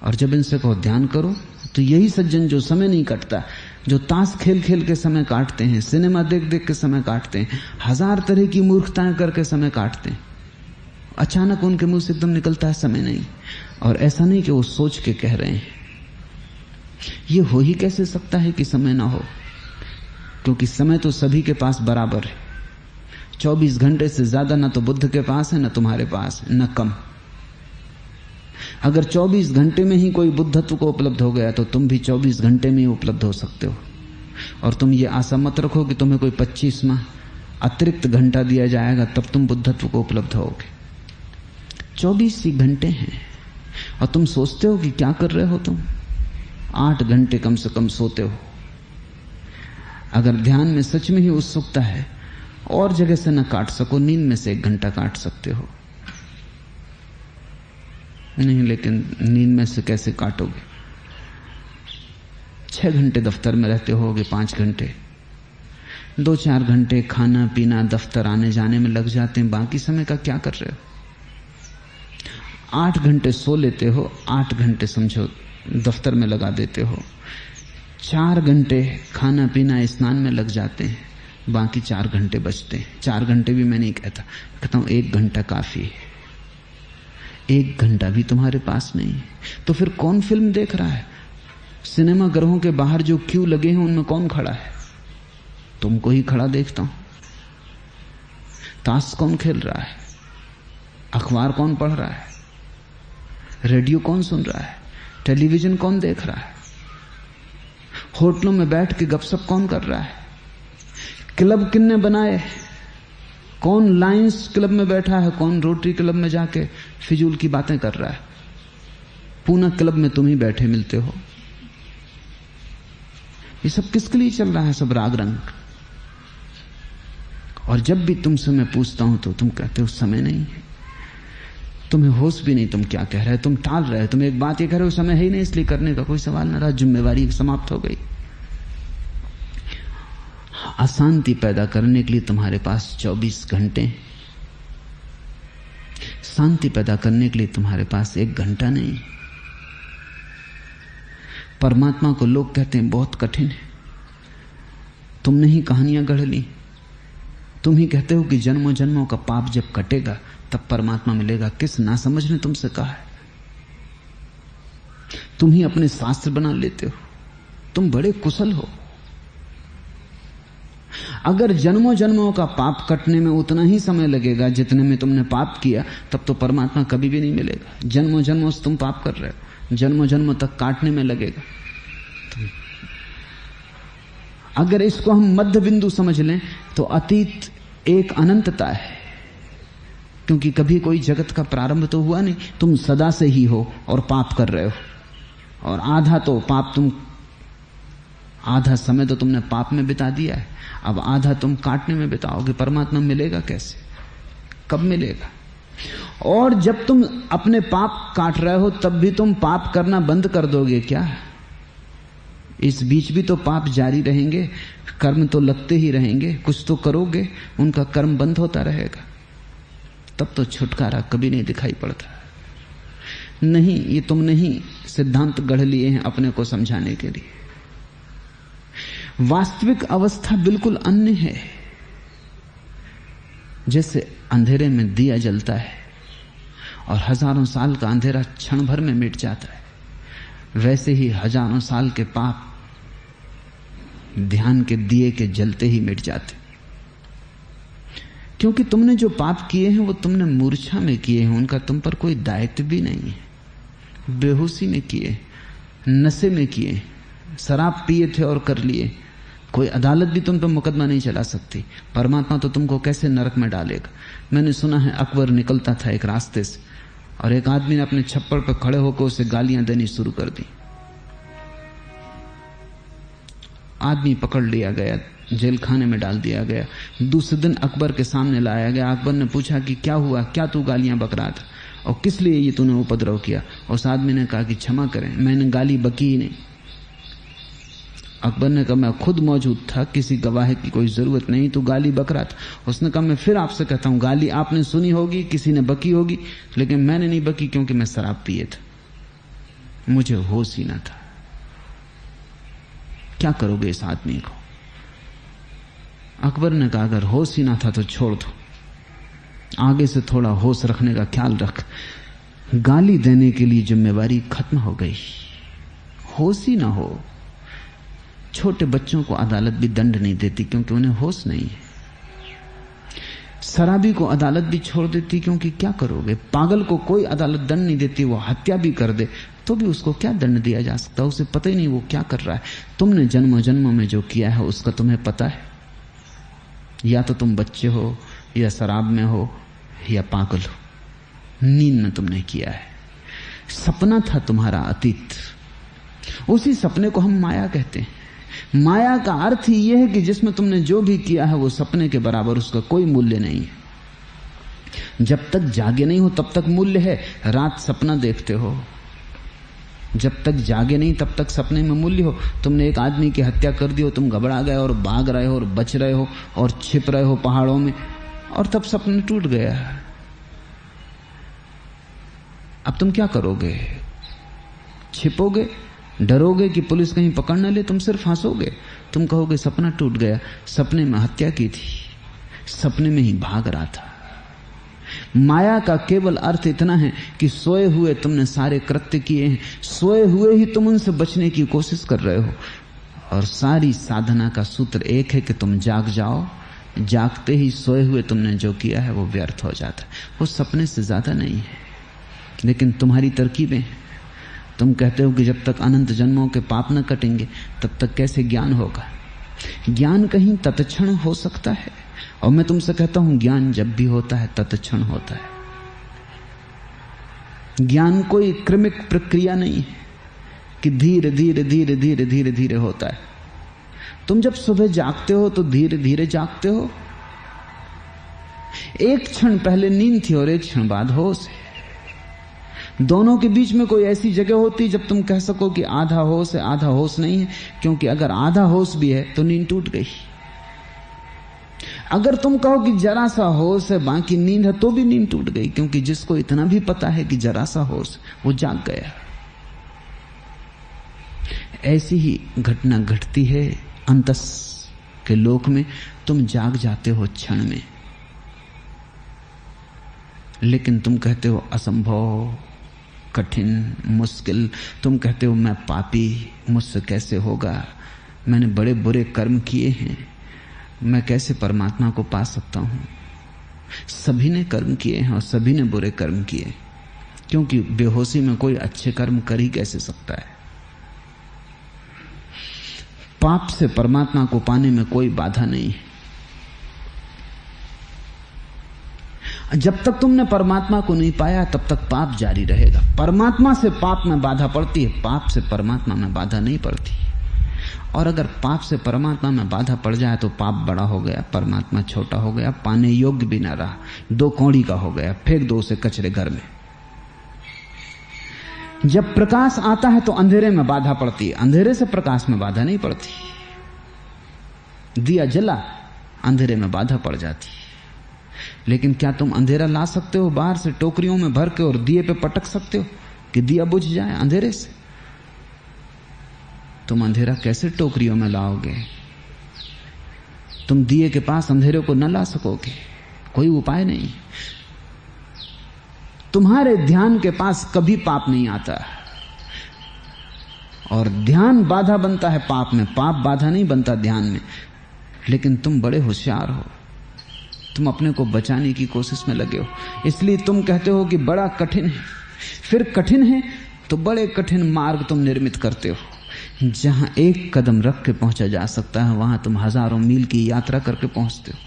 और जब इनसे कहो ध्यान करो, तो यही सज्जन जो समय नहीं कटता, जो ताश खेल खेल के समय काटते हैं, सिनेमा देख देख के समय काटते हैं, 1000 तरह की मूर्खताएं करके समय काटते हैं, अचानक उनके मुंह से एकदम निकलता है समय नहीं। और ऐसा नहीं कि वो सोच के कह रहे हैं, ये हो ही कैसे सकता है कि समय ना हो? क्योंकि समय तो सभी के पास बराबर है। 24 घंटे से ज्यादा ना तो बुद्ध के पास है, ना तुम्हारे पास है, ना कम। अगर 24 घंटे में ही कोई बुद्धत्व को उपलब्ध हो गया तो तुम भी 24 घंटे में ही उपलब्ध हो सकते हो। और तुम ये आशा मत रखो कि तुम्हें कोई 25वां अतिरिक्त घंटा दिया जाएगा तब तुम बुद्धत्व को उपलब्ध होगे। 24 ही घंटे हैं और तुम सोचते हो कि क्या कर रहे हो तुम। 8 घंटे कम से कम सोते हो। अगर ध्यान में सच में ही उत्सुकता है, और जगह से न काट सको, नींद में से 1 घंटा काट सकते हो। नहीं, लेकिन नींद में से कैसे काटोगे? 6 घंटे दफ्तर में रहते होगे, 5 घंटे, 2-4 घंटे खाना पीना दफ्तर आने जाने में लग जाते हैं, बाकी समय का क्या कर रहे हो? 8 घंटे सो लेते हो, 8 घंटे समझो दफ्तर में लगा देते हो, 4 घंटे खाना पीना स्नान में लग जाते हैं, बाकी 4 घंटे बचते हैं। 4 घंटे भी मैं नहीं कहता, कहता हूं 1 घंटा काफी है। 1 घंटा भी तुम्हारे पास नहीं है तो फिर कौन फिल्म देख रहा है? सिनेमा घरों के बाहर जो क्यू लगे हैं उनमें कौन खड़ा है? तुमको ही खड़ा देखता हूं। ताश कौन खेल रहा है? अखबार कौन पढ़ रहा है? रेडियो कौन सुन रहा है? टेलीविजन कौन देख रहा है? होटलों में बैठ के गपशप कौन कर रहा है? क्लब किन्ने बनाए? कौन लायंस क्लब में बैठा है, कौन रोटरी क्लब में जाके फिजूल की बातें कर रहा है। पूना क्लब में तुम ही बैठे मिलते हो। ये सब किसके लिए चल रहा है? सब राग रंग। और जब भी तुमसे मैं पूछता हूं तो तुम कहते हो समय नहीं है, तुम्हें होश भी नहीं, तुम क्या कह रहे हो, तुम टाल रहे हो। तुम एक बात ये कह रहे हो समय है ही नहीं, इसलिए करने का कोई सवाल न रहा, जिम्मेवारी समाप्त हो गई। अशांति पैदा करने के लिए तुम्हारे पास 24 घंटे, शांति पैदा करने के लिए तुम्हारे पास 1 घंटा नहीं। परमात्मा को लोग कहते हैं बहुत कठिन है। तुमने ही कहानियां गढ़ ली। तुम ही कहते हो कि जन्मों जन्मों का पाप जब कटेगा तब परमात्मा मिलेगा। किस नासमझ ने तुमसे कहा है? तुम ही अपने शास्त्र बना लेते हो। तुम बड़े कुशल हो। अगर जन्मों जन्मों का पाप कटने में उतना ही समय लगेगा जितने में तुमने पाप किया, तब तो परमात्मा कभी भी नहीं मिलेगा। जन्मों जन्मों से तुम पाप कर रहे हो, जन्मों जन्मों तक काटने में लगेगा। अगर इसको हम मध्य बिंदु समझ लें तो अतीत एक अनंतता है, क्योंकि कभी कोई जगत का प्रारंभ तो हुआ नहीं। तुम सदा से ही हो और पाप कर रहे हो, और आधा तो पाप आधा समय तो तुमने पाप में बिता दिया है, अब आधा तुम काटने में बिताओगे। परमात्मा मिलेगा कैसे? कब मिलेगा? और जब तुम अपने पाप काट रहे हो तब भी तुम पाप करना बंद कर दोगे क्या? इस बीच भी तो पाप जारी रहेंगे, कर्म तो लगते ही रहेंगे, कुछ तो करोगे, उनका कर्म बंद होता रहेगा। तब तो छुटकारा कभी नहीं दिखाई पड़ता। नहीं, ये तुमने ही सिद्धांत गढ़ लिए हैं अपने को समझाने के लिए। वास्तविक अवस्था बिल्कुल अन्य है। जैसे अंधेरे में दिया जलता है और हजारों साल का अंधेरा क्षण भर में मिट जाता है, वैसे ही हजारों साल के पाप ध्यान के दिए के जलते ही मिट जाते। क्योंकि तुमने जो पाप किए हैं वो तुमने मूर्छा में किए हैं, उनका तुम पर कोई दायित्व भी नहीं है। बेहोशी में किए, नशे में किए, शराब पिए थे और कर लिए। कोई अदालत भी तुम पर मुकदमा नहीं चला सकती। परमात्मा तो तुमको कैसे नरक में डालेगा। मैंने सुना है अकबर निकलता था एक रास्ते से और एक आदमी ने अपने छप्पर पर खड़े होकर उसे गालियां देनी शुरू कर दी। आदमी पकड़ लिया गया, जेल खाने में डाल दिया गया। दूसरे दिन अकबर के सामने लाया गया। अकबर ने पूछा कि क्या हुआ, क्या तू गालियां बक रहा था और किस लिए ये तूने उपद्रव किया? उस आदमी ने कहा कि क्षमा करें, मैंने गाली बकी ही नहीं। अकबर ने कहा मैं खुद मौजूद था, किसी गवाह की कोई जरूरत नहीं, तू गाली बक रहा था। उसने कहा मैं फिर आपसे कहता हूं, गाली आपने सुनी होगी, किसी ने बकी होगी, लेकिन मैंने नहीं बकी क्योंकि मैं शराब पिए था, मुझे होश ही ना था। क्या करोगे इस आदमी को? अकबर ने कहा अगर होश ही ना था तो छोड़ दो, आगे से थोड़ा होश रखने का ख्याल रख। गाली देने के लिए जिम्मेवारी खत्म हो गई। होश ही ना हो। छोटे बच्चों को अदालत भी दंड नहीं देती क्योंकि उन्हें होश नहीं है। शराबी को अदालत भी छोड़ देती क्योंकि क्या करोगे? पागल को कोई अदालत दंड नहीं देती, वो हत्या भी कर दे तो भी उसको क्या दंड दिया जा सकता? उसे पता ही नहीं वो क्या कर रहा है। तुमने जन्मों जन्मों में जो किया है उसका तुम्हें पता है? या तो तुम बच्चे हो, या शराब में हो, या पागल हो। नींद में तुमने किया है। सपना था तुम्हारा अतीत, उसी सपने को हम माया कहते हैं। माया का अर्थ ही यह है कि जिसमें तुमने जो भी किया है वो सपने के बराबर, उसका कोई मूल्य नहीं है। जब तक जागे नहीं हो तब तक मूल्य है। रात सपना देखते हो, जब तक जागे नहीं तब तक सपने में मूल्य हो। तुमने एक आदमी की हत्या कर दी हो, तुम घबरा गए और भाग रहे हो और बच रहे हो और छिप रहे हो पहाड़ों में, और तब सपना टूट गया। अब तुम क्या करोगे? छिपोगे, डरोगे कि पुलिस कहीं पकड़ न ले, तुम सिर्फ हंसोगे। तुम कहोगे सपना टूट गया, सपने में हत्या की थी, सपने में ही भाग रहा था। माया का केवल अर्थ इतना है कि सोए हुए तुमने सारे कृत्य किए हैं, सोए हुए ही तुम उनसे बचने की कोशिश कर रहे हो। और सारी साधना का सूत्र एक है कि तुम जाग जाओ। जागते ही सोए हुए तुमने जो किया है वो व्यर्थ हो जाता है, वो सपने से ज्यादा नहीं है। लेकिन तुम्हारी तरकीबें, तुम कहते हो कि जब तक अनंत जन्मों के पाप न कटेंगे तब तक कैसे ज्ञान होगा। ज्ञान कहीं तत्क्षण हो सकता है, और मैं तुमसे कहता हूं ज्ञान जब भी होता है तत्क्षण होता है। ज्ञान कोई क्रमिक प्रक्रिया नहीं है कि धीरे धीरे धीरे धीरे धीरे धीरे होता है। तुम जब सुबह जागते हो तो धीरे धीरे जागते हो। एक क्षण पहले नींद थी और एक क्षण बाद होश है। दोनों के बीच में कोई ऐसी जगह होती जब तुम कह सको कि आधा होश है आधा होश नहीं है, क्योंकि अगर आधा होश भी है तो नींद टूट गई। अगर तुम कहो कि जरा सा होश है बाकी नींद है तो भी नींद टूट गई, क्योंकि जिसको इतना भी पता है कि जरा सा होश वो जाग गया। ऐसी ही घटना घटती है अंतस के लोक में। तुम जाग जाते हो क्षण में, लेकिन तुम कहते हो असंभव, कठिन, मुश्किल। तुम कहते हो मैं पापी, मुझसे कैसे होगा, मैंने बड़े बुरे कर्म किए हैं, मैं कैसे परमात्मा को पा सकता हूं। सभी ने कर्म किए हैं और सभी ने बुरे कर्म किए, क्योंकि बेहोशी में कोई अच्छे कर्म कर ही कैसे सकता है। पाप से परमात्मा को पाने में कोई बाधा नहीं है। जब तक तुमने परमात्मा को नहीं पाया तब तक पाप जारी रहेगा। परमात्मा से पाप में बाधा पड़ती है, पाप से परमात्मा में बाधा नहीं पड़ती। और अगर पाप से परमात्मा में बाधा पड़ जाए तो पाप बड़ा हो गया, परमात्मा छोटा हो गया, पाने योग्य भी ना रहा, दो कौड़ी का हो गया, फेंक दो उसे कचरे घर में। जब प्रकाश आता है तो अंधेरे में बाधा पड़ती है, अंधेरे से प्रकाश में बाधा नहीं पड़ती। दिया जला, अंधेरे में बाधा पड़ जाती। लेकिन क्या तुम अंधेरा ला सकते हो बाहर से टोकरियों में भर के और दिए पे पटक सकते हो कि दिया बुझ जाए अंधेरे से? तुम अंधेरा कैसे टोकरियों में लाओगे? तुम दिए के पास अंधेरे को न ला सकोगे, कोई उपाय नहीं। तुम्हारे ध्यान के पास कभी पाप नहीं आता, और ध्यान बाधा बनता है पाप में, पाप बाधा नहीं बनता ध्यान में। लेकिन तुम बड़े होशियार हो, तुम अपने को बचाने की कोशिश में लगे हो, इसलिए तुम कहते हो कि बड़ा कठिन है। फिर कठिन है तो बड़े कठिन मार्ग तुम निर्मित करते हो। जहां एक कदम रख के पहुंचा जा सकता है वहां तुम हजारों मील की यात्रा करके पहुंचते हो।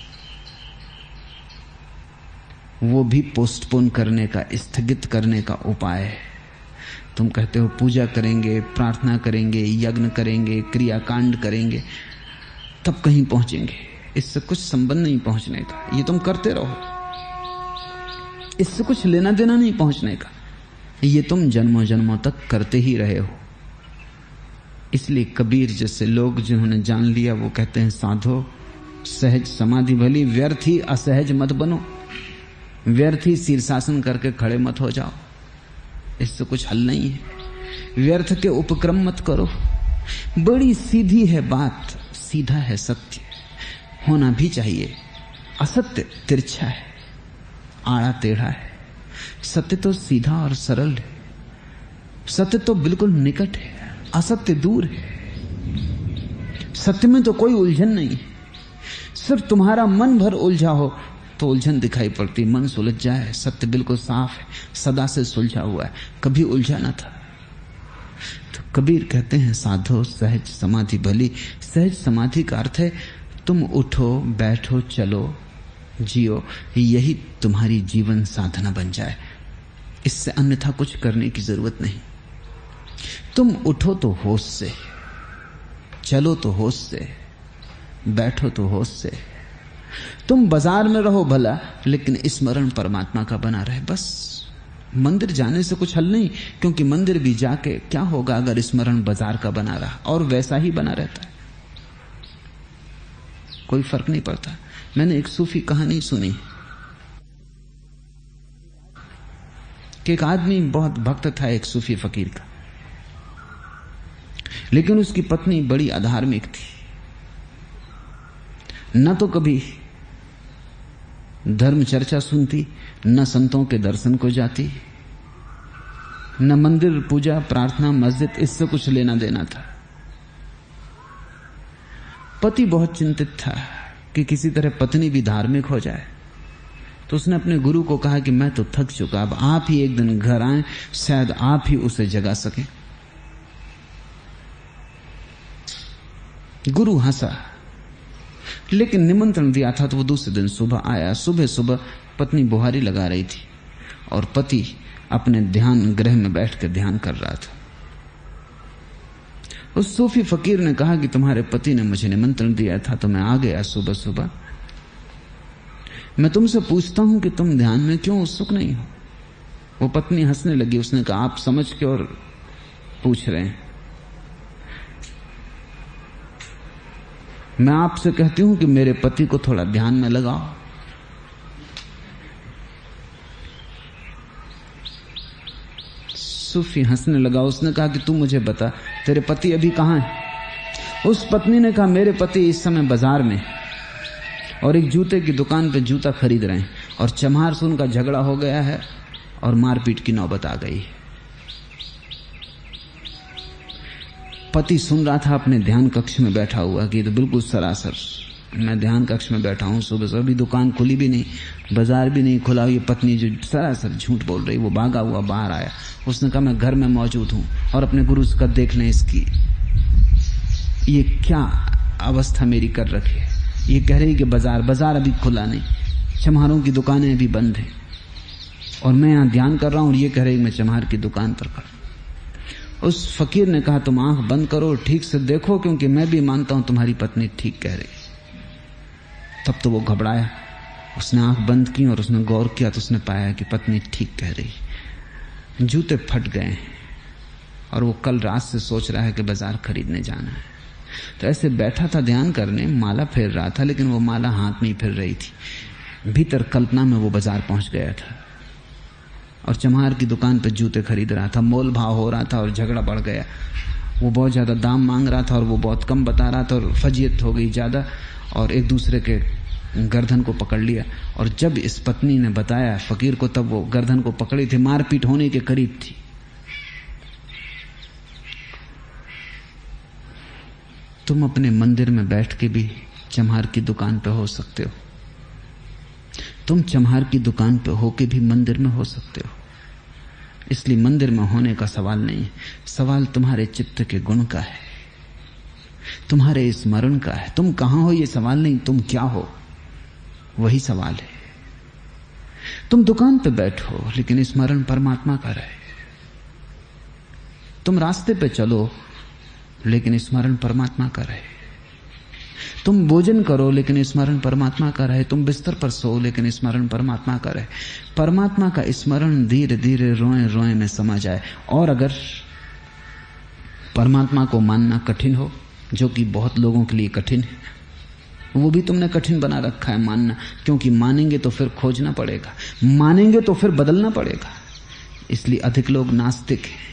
वो भी पोस्टपोन करने का, स्थगित करने का उपाय है। तुम कहते हो पूजा करेंगे, प्रार्थना करेंगे, यज्ञ करेंगे, क्रियाकांड करेंगे, तब कहीं पहुंचेंगे। इससे कुछ संबंध नहीं पहुंचने का, ये तुम करते रहो, इससे कुछ लेना देना नहीं पहुंचने का, ये तुम जन्मों जन्मों तक करते ही रहे हो। इसलिए कबीर जैसे लोग जिन्होंने जान लिया वो कहते हैं, साधो सहज समाधि भली, व्यर्थ ही असहज मत बनो, व्यर्थ ही शीर्षासन करके खड़े मत हो जाओ, इससे कुछ हल नहीं है। व्यर्थ के उपक्रम मत करो। बड़ी सीधी है बात, सीधा है सत्य, होना भी चाहिए। असत्य तिरछा है, आड़ा टेढ़ा है, सत्य तो सीधा और सरल है। सत्य तो बिल्कुल निकट है, असत्य दूर है। सत्य में तो कोई उलझन नहीं है। सिर्फ तुम्हारा मन भर उलझा हो तो उलझन दिखाई पड़ती, मन सुलझ जाए, सत्य बिल्कुल साफ है, सदा से सुलझा हुआ है, कभी उलझा ना था। तो कबीर कहते हैं, साधो सहज समाधि भली। सहज समाधि का अर्थ है तुम उठो, बैठो, चलो, जियो, यही तुम्हारी जीवन साधना बन जाए। इससे अन्यथा कुछ करने की जरूरत नहीं। तुम उठो तो होश से, चलो तो होश से, बैठो तो होश से। तुम बाजार में रहो भला, लेकिन स्मरण परमात्मा का बना रहे, बस। मंदिर जाने से कुछ हल नहीं, क्योंकि मंदिर भी जाके क्या होगा अगर स्मरण बाजार का बना रहा, और वैसा ही बना रहता है, कोई फर्क नहीं पड़ता। मैंने एक सूफी कहानी सुनी कि एक आदमी बहुत भक्त था, एक सूफी फकीर का, लेकिन उसकी पत्नी बड़ी अधार्मिक थी। न तो कभी धर्म चर्चा सुनती, न संतों के दर्शन को जाती, न मंदिर पूजा प्रार्थना मस्जिद, इससे कुछ लेना देना था। पति बहुत चिंतित था कि किसी तरह पत्नी भी धार्मिक हो जाए, तो उसने अपने गुरु को कहा कि मैं तो थक चुका, अब आप ही एक दिन घर आए, शायद आप ही उसे जगा सकें। गुरु हंसा, लेकिन निमंत्रण दिया था तो वो दूसरे दिन सुबह आया। सुबह सुबह पत्नी बुहारी लगा रही थी और पति अपने ध्यान गृह में बैठकर ध्यान कर रहा था। उस सूफी फकीर ने कहा कि तुम्हारे पति ने मुझे निमंत्रण दिया था तो मैं आ गया सुबह सुबह। मैं तुमसे पूछता हूं कि तुम ध्यान में क्यों उत्सुक नहीं हो? वो पत्नी हंसने लगी। उसने कहा, आप समझ के और पूछ रहे हैं। मैं आपसे कहती हूं कि मेरे पति को थोड़ा ध्यान में लगाओ। सूफी हंसने लगा। उसने कहा कि तू मुझे बता, तेरे पति अभी कहां है? उस पत्नी ने कहा, मेरे पति इस समय बाजार में और एक जूते की दुकान पे जूता खरीद रहे हैं और चमार से उनका झगड़ा हो गया है और मारपीट की नौबत आ गई है। पति सुन रहा था अपने ध्यान कक्ष में बैठा हुआ कि तो बिल्कुल सरासर मैं ध्यान कक्ष में बैठा हूं, सुबह से अभी दुकान खुली भी नहीं, बाजार भी नहीं खुला। ये पत्नी जो सरासर झूठ बोल रही, वो भागा हुआ बाहर आया। उसने कहा, मैं घर में मौजूद हूं और अपने गुरु का देख लें इसकी ये क्या अवस्था मेरी कर रखी है। ये कह रही कि बाजार अभी खुला नहीं, चम्हारों की दुकानें अभी बंद हैं और मैं यहां ध्यान कर रहा हूं और ये कह रही मैं चम्हार की दुकान पर कर। उस फकीर ने कहा, तुम आंख बंद करो, ठीक से देखो, क्योंकि मैं भी मानता हूं तुम्हारी पत्नी ठीक कह रही। तब तो वो घबराया। उसने आंख बंद की और उसने गौर किया तो उसने पाया कि पत्नी ठीक कह रही। जूते फट गए और वो कल रात से सोच रहा है कि बाजार खरीदने जाना है। तो ऐसे बैठा था ध्यान करने, माला फेर रहा था, लेकिन वो माला हाथ में ही फिर रही थी। भीतर कल्पना में वो बाजार पहुंच गया था और चम्हार की दुकान पर जूते खरीद रहा था। मोल भाव हो रहा था और झगड़ा बढ़ गया। वो बहुत ज्यादा दाम मांग रहा था और वो बहुत कम बता रहा था और फजीयत हो गई ज्यादा और एक दूसरे के गर्दन को पकड़ लिया। और जब इस पत्नी ने बताया फकीर को, तब वो गर्दन को पकड़ी थी, मारपीट होने के करीब थी। तुम अपने मंदिर में बैठ के भी चम्हार की दुकान पे हो सकते हो। तुम चम्हार की दुकान पे होके भी मंदिर में हो सकते हो। इसलिए मंदिर में होने का सवाल नहीं है, सवाल तुम्हारे चित्त के गुण का है, तुम्हारे स्मरण का है। तुम कहां हो ये सवाल नहीं, तुम क्या हो वही सवाल है। तुम दुकान पे बैठो लेकिन स्मरण परमात्मा का रहे। तुम रास्ते पे चलो लेकिन स्मरण परमात्मा का रहे। तुम भोजन करो लेकिन स्मरण परमात्मा का रहे। तुम बिस्तर पर सो लेकिन स्मरण परमात्मा का रहे। परमात्मा का स्मरण धीरे धीरे रोए रोए में समा जाए। और अगर परमात्मा को मानना कठिन हो, जो कि बहुत लोगों के लिए कठिन है, वो भी तुमने कठिन बना रखा है मानना, क्योंकि मानेंगे तो फिर खोजना पड़ेगा, मानेंगे तो फिर बदलना पड़ेगा। इसलिए अधिक लोग नास्तिक हैं।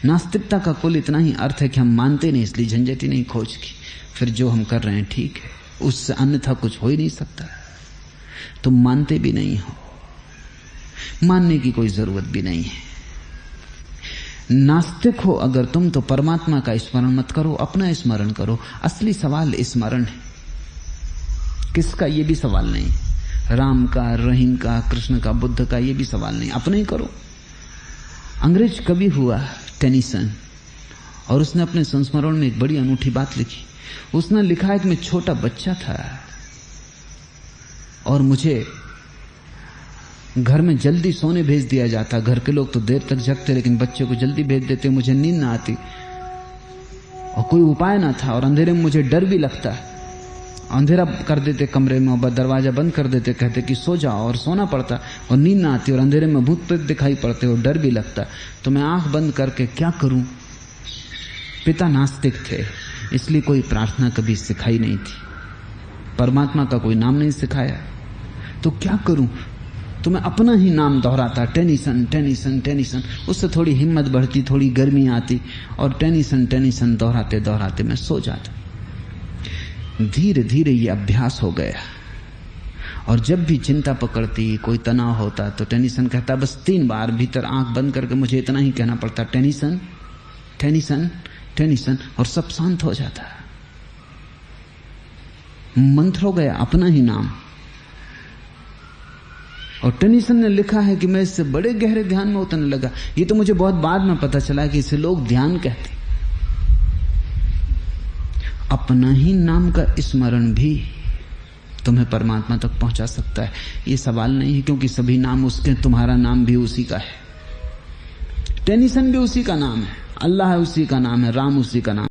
नास्तिकता का कुल इतना ही अर्थ है कि हम मानते नहीं, इसलिए झंझट ही नहीं खोज की। फिर जो हम कर रहे हैं ठीक है, उससे अन्यथा कुछ हो ही नहीं सकता। तुम मानते भी नहीं हो, मानने की कोई जरूरत भी नहीं है। नास्तिक हो अगर तुम, तो परमात्मा का स्मरण मत करो, अपना स्मरण करो। असली सवाल स्मरण है। किसका, ये भी सवाल नहीं। राम का, रहीम का, कृष्ण का, बुद्ध का, ये भी सवाल नहीं, अपने ही करो। अंग्रेज कवि हुआ टेनिसन, और उसने अपने संस्मरण में एक बड़ी अनूठी बात लिखी। उसने लिखा है कि मैं छोटा बच्चा था और मुझे घर में जल्दी सोने भेज दिया जाता। घर के लोग तो देर तक जगते, लेकिन बच्चे को जल्दी भेज देते। मुझे नींद ना आती और कोई उपाय ना था, और अंधेरे में मुझे डर भी लगता। अंधेरा कर देते कमरे में और दरवाजा बंद कर देते, कहते कि सो जाओ, और सोना पड़ता और नींद ना आती और अंधेरे में भूत प्रेत दिखाई पड़ते और डर भी लगता। तो मैं आंख बंद करके क्या करूं। पिता नास्तिक थे, इसलिए कोई प्रार्थना कभी सिखाई नहीं थी, परमात्मा का कोई नाम नहीं सिखाया। तो क्या करूं, तो मैं अपना ही नाम दोहराता, टेनिसन टेनिसन टेनिसन। उससे थोड़ी हिम्मत बढ़ती, थोड़ी गर्मी आती, और टेनिसन टेनिसन दोहराते दोहराते मैं सो जाता। धीरे धीरे ये अभ्यास हो गया, और जब भी चिंता पकड़ती, कोई तनाव होता, तो टेनिसन कहता। बस 3 बार भीतर आंख बंद करके मुझे इतना ही कहना पड़ता, टेनिसन टेनिसन टेनिसन, और सब शांत हो जाता। मंत्र हो गया, अपना ही नाम। और टेनिसन ने लिखा है कि मैं इससे बड़े गहरे ध्यान में उतरने लगा। ये तो मुझे बहुत बाद में पता चला कि इसे लोग ध्यान कहते। अपना ही नाम का स्मरण भी तुम्हें परमात्मा तक पहुंचा सकता है। ये सवाल नहीं है, क्योंकि सभी नाम उसके, तुम्हारा नाम भी उसी का है, टेनिसन भी उसी का नाम है, अल्लाह उसी का नाम है, राम उसी का नाम।